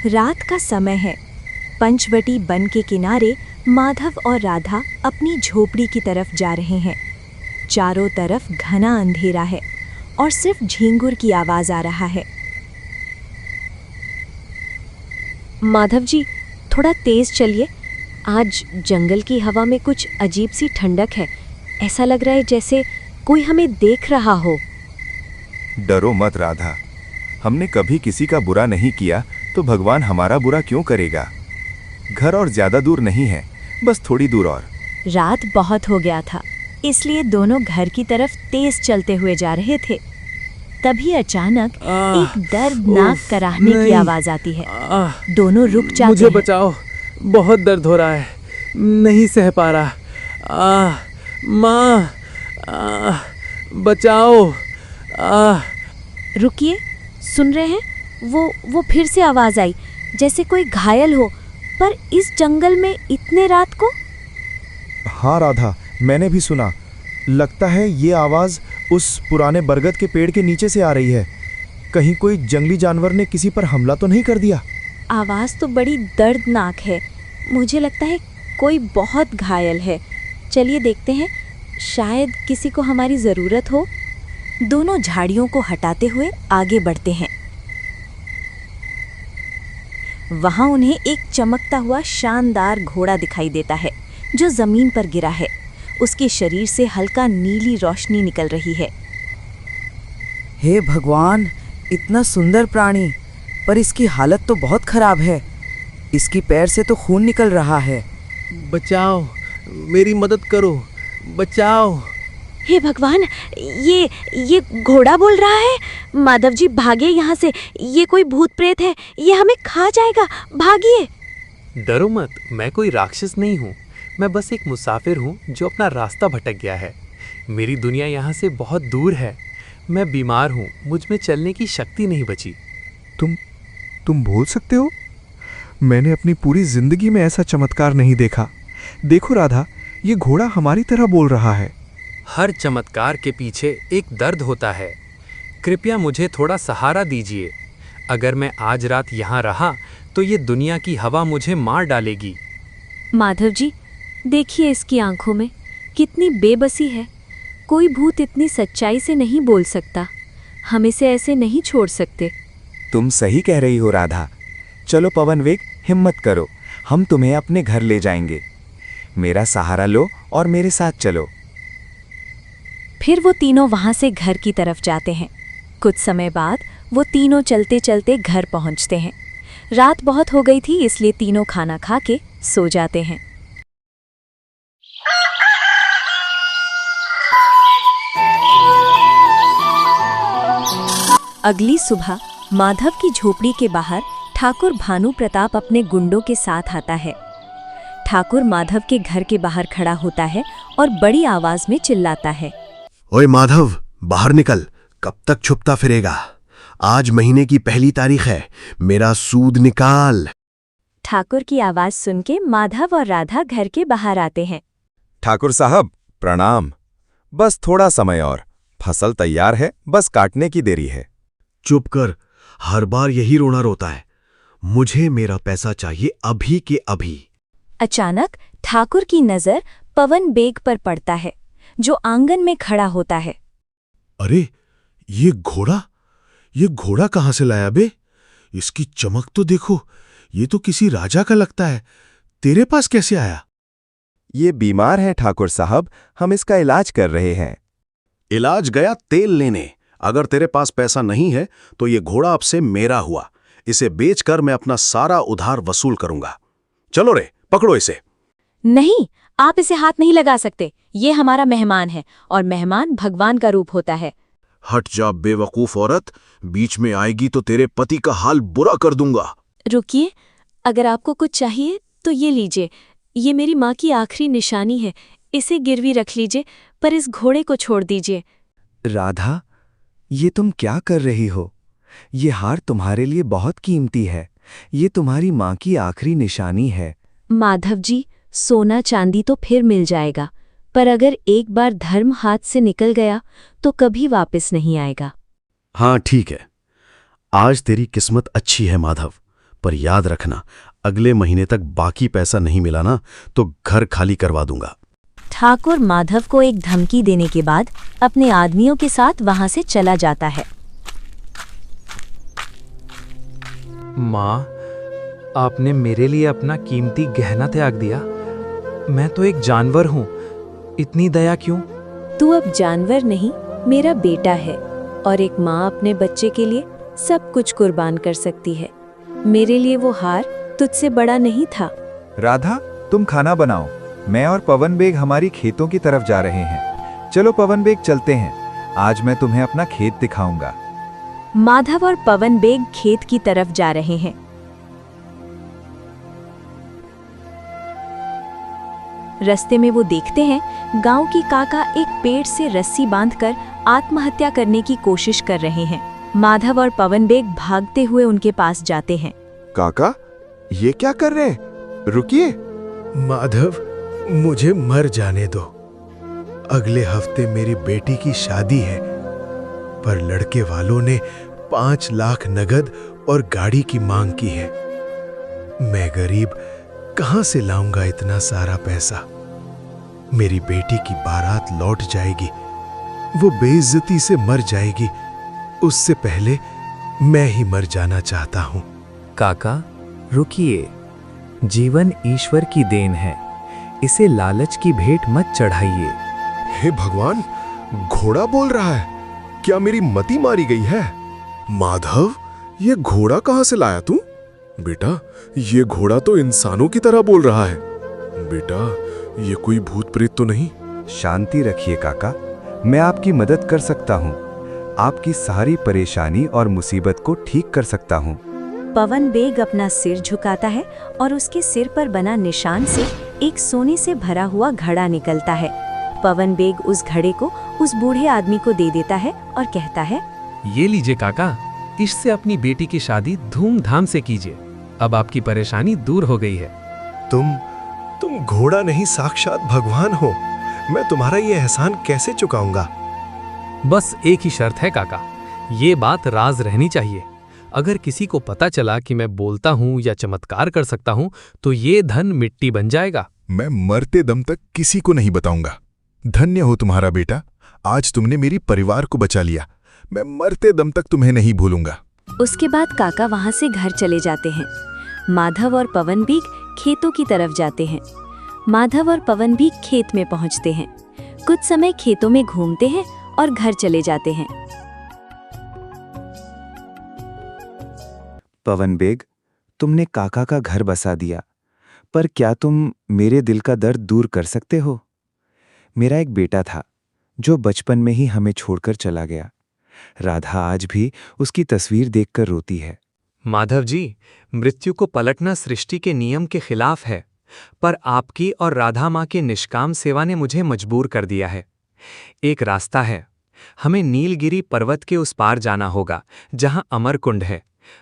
रात का समय है। पंचवटी वन के किनारे माधव और राधा अपनी झोपड़ी की तरफ जा रहे हैं। चारों तरफ घना अंधेरा है और सिर्फ झींगुर की आवाज आ रहा है। माधव जी, थोड़ा तेज चलिए। आज जंगल की हवा में कुछ अजीब सी ठंडक है। ऐसा लग रहा है जैसे कोई हमें देख रहा हो। डरो मत राधा, हमने कभी किसी का बुरा नहीं किया तो भगवान हमारा बुरा क्यों करेगा। घर और ज्यादा दूर नहीं है, बस थोड़ी दूर और। रात बहुत हो गया था, इसलिए दोनों घर की तरफ तेज चलते हुए जा रहे थे। तभी अचानक एक दर्दनाक कराहने की आवाज आती है। दोनों रुक जाते हैं। मुझे बचाओ, बहुत दर्द हो रहा है, नहीं सह पा रहा। माँ, बचाओ। रुकिए, सुन रहे हैं? वो फिर से आवाज आई, जैसे कोई घायल हो, पर इस जंगल में इतने रात को। हाँ राधा, मैंने भी सुना। लगता है ये आवाज उस पुराने बरगद के पेड़ के नीचे से आ रही है। कहीं कोई जंगली जानवर ने किसी पर हमला तो नहीं कर दिया। आवाज तो बड़ी दर्दनाक है। मुझे लगता है कोई बहुत घायल है। चलिए देखते हैं, शायद किसी को हमारी जरूरत हो। दोनों झाड़ियों को हटाते हुए आगे बढ़ते हैं। वहां उन्हें एक चमकता हुआ शानदार घोड़ा दिखाई देता है जो जमीन पर गिरा है। उसके शरीर से हल्का नीली रोशनी निकल रही है। हे भगवान, इतना सुंदर प्राणी, पर इसकी हालत तो बहुत खराब है। इसकी पैर से तो खून निकल रहा है। बचाओ, मेरी मदद करो, बचाओ। हे भगवान, ये घोड़ा बोल रहा है। माधव जी, भागे यहाँ से, ये कोई भूत प्रेत है, ये हमें खा जाएगा, भागिए। डरो मत, मैं कोई राक्षस नहीं हूँ। मैं बस एक मुसाफिर हूँ जो अपना रास्ता भटक गया है। मेरी दुनिया यहाँ से बहुत दूर है। मैं बीमार हूँ, मुझ में चलने की शक्ति नहीं बची। तुम बोल सकते हो? मैंने अपनी पूरी जिंदगी में ऐसा चमत्कार नहीं देखा। देखो राधा, ये घोड़ा हमारी तरह बोल रहा है। हर चमत्कार के पीछे एक दर्द होता है। कृपया मुझे थोड़ा सहारा दीजिए। अगर मैं आज रात यहाँ रहा तो ये दुनिया की हवा मुझे मार डालेगी। माधव जी, देखिए इसकी आंखों में कितनी बेबसी है। कोई भूत इतनी सच्चाई से नहीं बोल सकता। हम इसे ऐसे नहीं छोड़ सकते। तुम सही कह रही हो राधा। चलो पवनवेग, हिम्मत करो, हम तुम्हें अपने घर ले जाएंगे। मेरा सहारा लो और मेरे साथ चलो। फिर वो तीनों वहां से घर की तरफ जाते हैं। कुछ समय बाद वो तीनों चलते चलते घर पहुंचते हैं। रात बहुत हो गई थी, इसलिए तीनों खाना खा के सो जाते हैं। अगली सुबह माधव की झोपड़ी के बाहर ठाकुर भानु प्रताप अपने गुंडों के साथ आता है। ठाकुर माधव के घर के बाहर खड़ा होता है और बड़ी आवाज में चिल्लाता है, ओए माधव, बाहर निकल, कब तक छुपता फिरेगा? आज महीने की पहली तारीख है, मेरा सूद निकाल। ठाकुर की आवाज सुन के माधव और राधा घर के बाहर आते हैं। ठाकुर साहब प्रणाम। बस थोड़ा समय और, फसल तैयार है, बस काटने की देरी है। चुप कर, हर बार यही रोना रोता है। मुझे मेरा पैसा चाहिए अभी के अभी। अचानक ठाकुर की नजर पवन बेग पर पड़ता है जो आंगन में खड़ा होता है। अरे ये घोड़ा कहाँ से लाया बे? इसकी चमक तो देखो, ये तो किसी राजा का लगता है। तेरे पास कैसे आया? ये बीमार है ठाकुर साहब, हम इसका इलाज कर रहे हैं। इलाज गया तेल लेने। अगर तेरे पास पैसा नहीं है तो ये घोड़ा अब से मेरा हुआ। इसे बेचकर मैं अपना सारा उधार वसूल करूंगा। चलो रे, पकड़ो इसे। नहीं, आप इसे हाथ नहीं लगा सकते। ये हमारा मेहमान है और मेहमान भगवान का रूप होता है। हट जा बेवकूफ औरत, बीच में आएगी तो तेरे पति का हाल बुरा कर दूंगा। रुकिए, अगर आपको कुछ चाहिए तो ये लीजिए। ये मेरी माँ की आखिरी निशानी है, इसे गिरवी रख लीजिए, पर इस घोड़े को छोड़ दीजिए। राधा, ये तुम क्या कर रही हो? ये हार तुम्हारे लिए बहुत कीमती है। ये तुम्हारी माँ की आखिरी निशानी है। माधव जी, सोना चांदी तो फिर मिल जाएगा, पर अगर एक बार धर्म हाथ से निकल गया तो कभी वापस नहीं आएगा। हाँ ठीक है, आज तेरी किस्मत अच्छी है माधव, पर याद रखना, अगले महीने तक बाकी पैसा नहीं मिला ना तो घर खाली करवा दूंगा। ठाकुर माधव को एक धमकी देने के बाद अपने आदमियों के साथ वहां से चला जाता है। माँ, आपने मेरे लिए अपना कीमती गहना त्याग दिया। मैं तो एक जानवर हूँ, इतनी दया क्यों? तू अब जानवर नहीं, मेरा बेटा है, और एक माँ अपने बच्चे के लिए सब कुछ कुर्बान कर सकती है। मेरे लिए वो हार तुझसे बड़ा नहीं था। राधा, तुम खाना बनाओ। मैं और पवन बेग हमारी खेतों की तरफ जा रहे हैं। चलो पवन बेग, चलते हैं। आज मैं तुम्हें अपना खेत दिखाऊंगा। माधव और पवन बेग खेत की तरफ जा रहे हैं। रास्ते में वो देखते हैं गांव की काका एक पेड़ से रस्सी बांधकर आत्महत्या करने की कोशिश कर रहे हैं। माधव और पवन बेग भागते हुए उनके पास जाते हैं। काका, ये क्या कर रहे हैं? रुकिए। माधव, मुझे मर जाने दो। अगले हफ्ते मेरी बेटी की शादी है, पर लड़के वालों ने 5 लाख नगद और गाड़ी की मांग की है। मैं गरीब कहां से लाऊंगा इतना सारा पैसा? मेरी बेटी की बारात लौट जाएगी, वो बेइज्जती से मर जाएगी। उससे पहले मैं ही मर जाना चाहता हूं। काका, रुकिए। जीवन ईश्वर की देन है, इसे लालच की भेंट मत चढ़ाइए। हे भगवान, घोड़ा बोल रहा है। क्या मेरी मति मारी गई है? माधव, ये घोड़ा कहां से लाया तू? बेटा, ये घोड़ा तो इंसानों की तरह बोल रहा है। बेटा, ये कोई भूत प्रेत तो नहीं? शांति रखिए काका, मैं आपकी मदद कर सकता हूँ। आपकी सारी परेशानी और मुसीबत को ठीक कर सकता हूँ। पवन बेग अपना सिर झुकाता है और उसके सिर पर बना निशान से एक सोने से भरा हुआ घड़ा निकलता है। पवन बेग उस घड़े को उस बूढ़े आदमी को दे देता है और कहता है, ये लीजिए काका, इससे अपनी बेटी की शादी धूमधाम से कीजिए। अब आपकी परेशानी दूर हो गई है। तुम घोड़ा नहीं, साक्षात भगवान हो। मैं तुम्हारा ये एहसान कैसे चुकाऊंगा? बस एक ही शर्त है काका, ये बात राज रहनी चाहिए। अगर किसी को पता चला कि मैं बोलता हूँ या चमत्कार कर सकता हूँ तो ये धन मिट्टी बन जाएगा। मैं मरते दम तक किसी को नहीं बताऊंगा। धन्य हो तुम्हारा बेटा, आज तुमने मेरी परिवार को बचा लिया। मैं मरते दम तक तुम्हें नहीं भूलूंगा। उसके बाद काका वहां से घर चले जाते हैं। माधव और पवन बेग खेतों की तरफ जाते हैं। माधव और पवन भी खेत में पहुंचते हैं। कुछ समय खेतों में घूमते हैं और घर चले जाते हैं। पवन बेग, तुमने काका का घर बसा दिया, पर क्या तुम मेरे दिल का दर्द दूर कर सकते हो? मेरा एक बेटा था जो बचपन में ही हमें छोड़कर चला गया। राधा आज भी उसकी तस्वीर देखकर रोती है। माधव जी, मृत्यु को पलटना सृष्टि के नियम के खिलाफ है, पर आपकी और राधा माँ के निष्काम सेवा ने मुझे मजबूर कर दिया है। एक रास्ता है, हमें नीलगिरी पर्वत के उस पार जाना होगा जहाँ अमर कुंड है।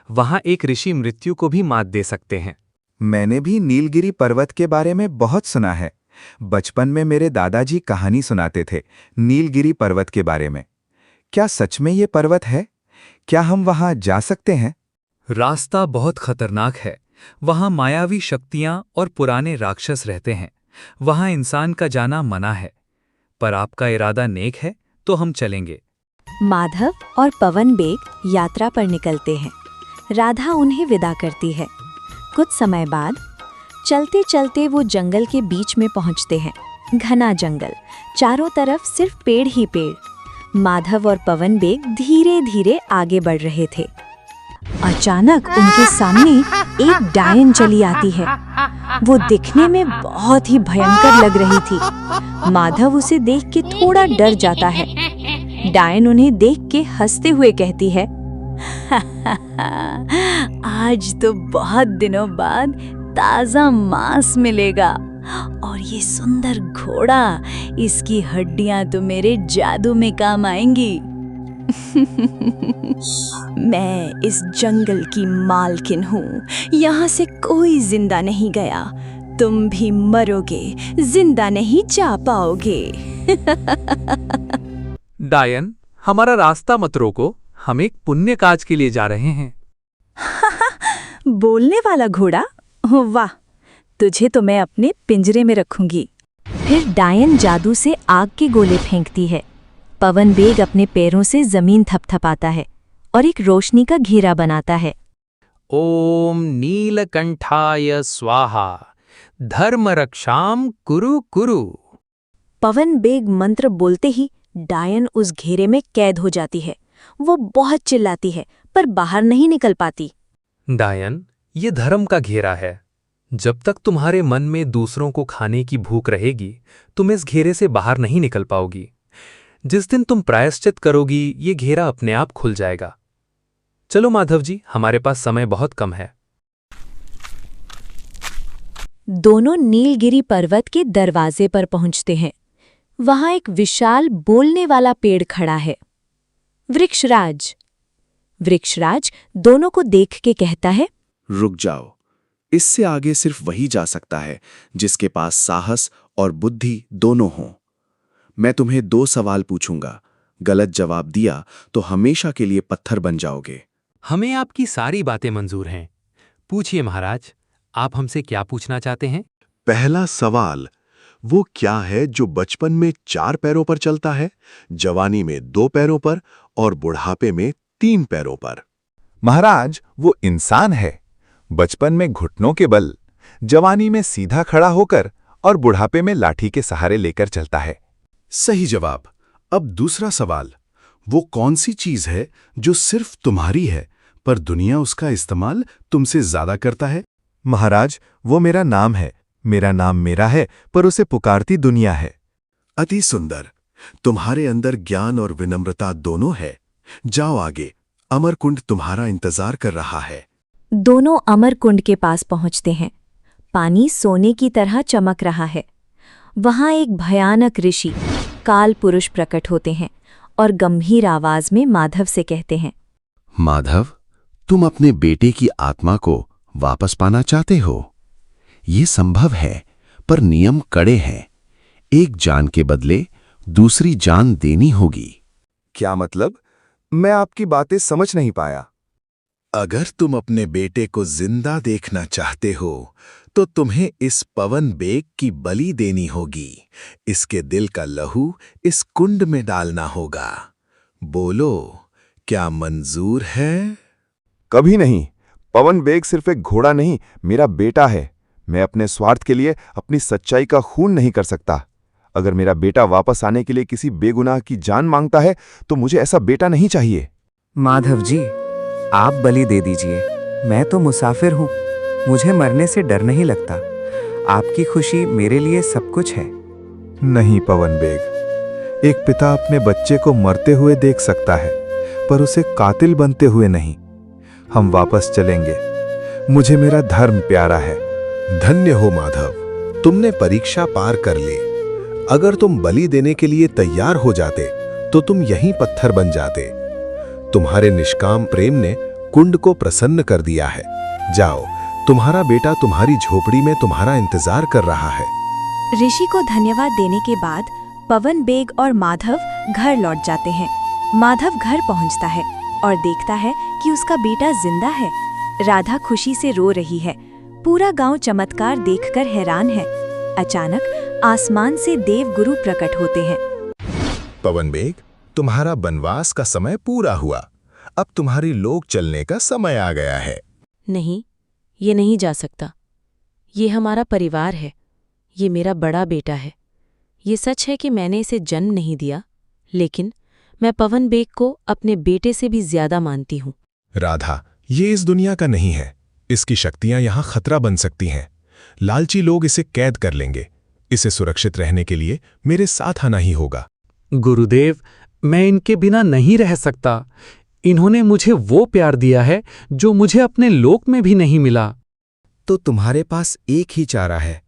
वहाँ एक ऋषि मृत्यु को भी मात दे सकते हैं। मैंने भी नीलगिरी पर्वत के बारे में बहुत सुना है। बचपन में मेरे दादाजी कहानी सुनाते थे नीलगिरी पर्वत के बारे में। क्या सच में ये पर्वत है? क्या हम वहाँ जा सकते हैं? रास्ता बहुत खतरनाक है। वहाँ मायावी शक्तियाँ और पुराने राक्षस रहते हैं। वहाँ इंसान का जाना मना है, पर आपका इरादा नेक है तो हम चलेंगे। माधव और पवन बेग यात्रा पर निकलते हैं। राधा उन्हें विदा करती है। कुछ समय बाद चलते चलते वो जंगल के बीच में पहुंचते हैं। घना जंगल, चारों तरफ सिर्फ पेड़ ही पेड़। माधव और पवन बेग धीरे धीरे आगे बढ़ रहे थे। अचानक उनके सामने एक डायन चली आती है। वो दिखने में बहुत ही भयंकर लग रही थी। माधव उसे देख के थोड़ा डर जाता है। डायन उन्हें देख के हंसते हुए कहती है, आज तो बहुत दिनों बाद ताजा मांस मिलेगा, और ये सुंदर घोड़ा, इसकी हड्डियां तो मेरे जादू में काम आएंगी। मैं इस जंगल की मालकिन हूँ, यहाँ से कोई जिंदा नहीं गया। तुम भी मरोगे, जिंदा नहीं जा पाओगे। डायन, हमारा रास्ता मत रोको, हम एक पुण्य काज के लिए जा रहे हैं। बोलने वाला घोड़ा? वाह, तुझे तो मैं अपने पिंजरे में रखूंगी। फिर डायन जादू से आग के गोले फेंकती है। पवन बेग अपने पैरों से जमीन थपथपाता है और एक रोशनी का घेरा बनाता है। ओम नीलकंठाय स्वाहा धर्म रक्षाम कुरु कुरु। पवन बेग मंत्र बोलते ही डायन उस घेरे में कैद हो जाती है। वो बहुत चिल्लाती है पर बाहर नहीं निकल पाती। डायन, ये धर्म का घेरा है। जब तक तुम्हारे मन में दूसरों को खाने की भूख रहेगी, तुम इस घेरे से बाहर नहीं निकल पाओगी। जिस दिन तुम प्रायश्चित करोगी, ये घेरा अपने आप खुल जाएगा। चलो माधव जी, हमारे पास समय बहुत कम है। दोनों नीलगिरी पर्वत के दरवाजे पर पहुंचते हैं। वहां एक विशाल बोलने वाला पेड़ खड़ा है। वृक्षराज। वृक्षराज दोनों को देख के कहता है, रुक जाओ, इससे आगे सिर्फ वही जा सकता है जिसके पास साहस और बुद्धि दोनों हों। मैं तुम्हें 2 सवाल पूछूंगा, गलत जवाब दिया तो हमेशा के लिए पत्थर बन जाओगे। हमें आपकी सारी बातें मंजूर हैं। पूछिए महाराज, आप हमसे क्या पूछना चाहते हैं? पहला सवाल, वो क्या है जो बचपन में 4 पैरों पर चलता है, जवानी में 2 पैरों पर और बुढ़ापे में 3 पैरों पर? महाराज, वो इंसान है। बचपन में घुटनों के बल, जवानी में सीधा खड़ा होकर और बुढ़ापे में लाठी के सहारे लेकर चलता है। सही जवाब। अब दूसरा सवाल, वो कौन सी चीज है जो सिर्फ तुम्हारी है पर दुनिया उसका इस्तेमाल तुमसे ज्यादा करता है? महाराज, वो मेरा नाम है। मेरा नाम मेरा है पर उसे पुकारती दुनिया है। अति सुंदर। तुम्हारे अंदर ज्ञान और विनम्रता दोनों है। जाओ आगे, अमरकुंड तुम्हारा इंतजार कर रहा है। दोनों अमरकुंड के पास पहुंचते हैं। पानी सोने की तरह चमक रहा है। वहां एक भयानक ऋषि काल पुरुष प्रकट होते हैं और गंभीर आवाज में माधव से कहते हैं, माधव, तुम अपने बेटे की आत्मा को वापस पाना चाहते हो? ये संभव है, पर नियम कड़े हैं। एक जान के बदले दूसरी जान देनी होगी। क्या मतलब? मैं आपकी बातें समझ नहीं पाया। अगर तुम अपने बेटे को जिंदा देखना चाहते हो तो तुम्हें इस पवन बेग की बलि देनी होगी। इसके दिल का लहू इस कुंड में डालना होगा। बोलो, क्या मंजूर है? कभी नहीं। पवन बेग सिर्फ एक घोड़ा नहीं, मेरा बेटा है। मैं अपने स्वार्थ के लिए अपनी सच्चाई का खून नहीं कर सकता। अगर मेरा बेटा वापस आने के लिए किसी बेगुनाह की जान मांगता है तो मुझे ऐसा बेटा नहीं चाहिए। माधव जी, आप बलि दे दीजिए। मैं तो मुसाफिर हूँ, मुझे मरने से डर नहीं लगता। आपकी खुशी मेरे लिए सब कुछ है। नहीं पवन बेग, एक पिता अपने बच्चे को मरते हुए देख सकता है पर उसे कातिल बनते हुए नहीं। हम वापस चलेंगे। मुझे मेरा धर्म प्यारा है। धन्य हो माधव, तुमने परीक्षा पार कर ली। अगर तुम बलि देने के लिए तैयार हो जाते तो तुम यहीं पत्थर बन जाते। तुम्हारे निष्काम प्रेम ने कुंड को प्रसन्न कर दिया है। जाओ, तुम्हारा बेटा तुम्हारी झोपड़ी में तुम्हारा इंतजार कर रहा है। ऋषि को धन्यवाद देने के बाद पवन बेग और माधव घर लौट जाते हैं। माधव घर पहुंचता है और देखता है कि उसका बेटा जिंदा है। राधा खुशी से रो रही है। पूरा गांव चमत्कार देखकर हैरान है। अचानक आसमान से देवगुरु प्रकट होते हैं। पवन बेग, तुम्हारा वनवास का समय पूरा हुआ। अब तुम्हारी लोक चलने का समय आ गया है। नहीं, ये नहीं जा सकता। ये हमारा परिवार है। ये मेरा बड़ा बेटा है। ये सच है कि मैंने इसे जन्म नहीं दिया, लेकिन मैं पवन बेग को अपने बेटे से भी ज्यादा मानती हूँ। राधा, ये इस दुनिया का नहीं है। इसकी शक्तियां यहाँ खतरा बन सकती हैं। लालची लोग इसे कैद कर लेंगे। इसे सुरक्षित रहने के लिए मेरे साथ आना ही होगा। गुरुदेव, मैं इनके बिना नहीं रह सकता। इन्होंने मुझे वो प्यार दिया है जो मुझे अपने लोक में भी नहीं मिला। तो तुम्हारे पास एक ही चारा है।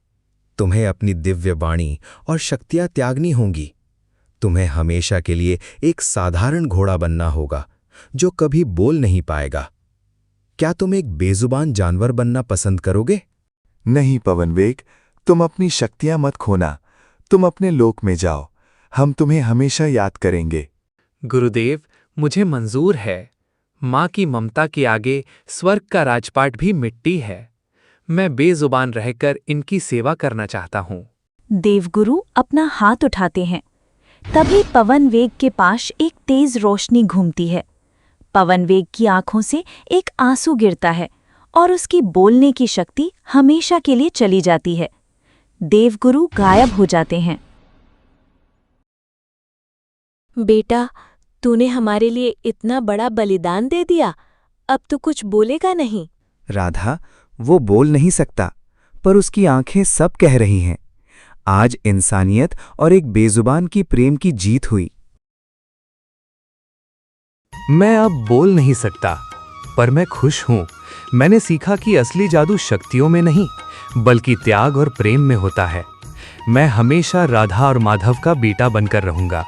तुम्हें अपनी दिव्य वाणी और शक्तियां त्यागनी होंगी। तुम्हें हमेशा के लिए एक साधारण घोड़ा बनना होगा जो कभी बोल नहीं पाएगा। क्या तुम एक बेजुबान जानवर बनना पसंद करोगे? नहीं पवन बेग, तुम अपनी शक्तियां मत खोना। तुम अपने लोक में जाओ। हम तुम्हें हमेशा याद करेंगे। गुरुदेव, मुझे मंजूर है। माँ की ममता के आगे स्वर्ग का राजपाट भी मिट्टी है। मैं बेजुबान रहकर इनकी सेवा करना चाहता हूँ। देवगुरु अपना हाथ उठाते हैं। तभी पवन वेग के पास एक तेज रोशनी घूमती है। पवन वेग की आंखों से एक आंसू गिरता है और उसकी बोलने की शक्ति हमेशा के लिए चली जाती है। देवगुरु गायब हो जाते हैं। बेटा, तूने हमारे लिए इतना बड़ा बलिदान दे दिया, अब तो कुछ बोलेगा नहीं। राधा, वो बोल नहीं सकता, पर उसकी आंखें सब कह रही हैं। आज इंसानियत और एक बेजुबान की प्रेम की जीत हुई। मैं अब बोल नहीं सकता, पर मैं खुश हूँ। मैंने सीखा कि असली जादू शक्तियों में नहीं, बल्कि त्याग और प्रेम में होता है। मैं हमेशा राधा और माधव का बेटा बनकर रहूंगा।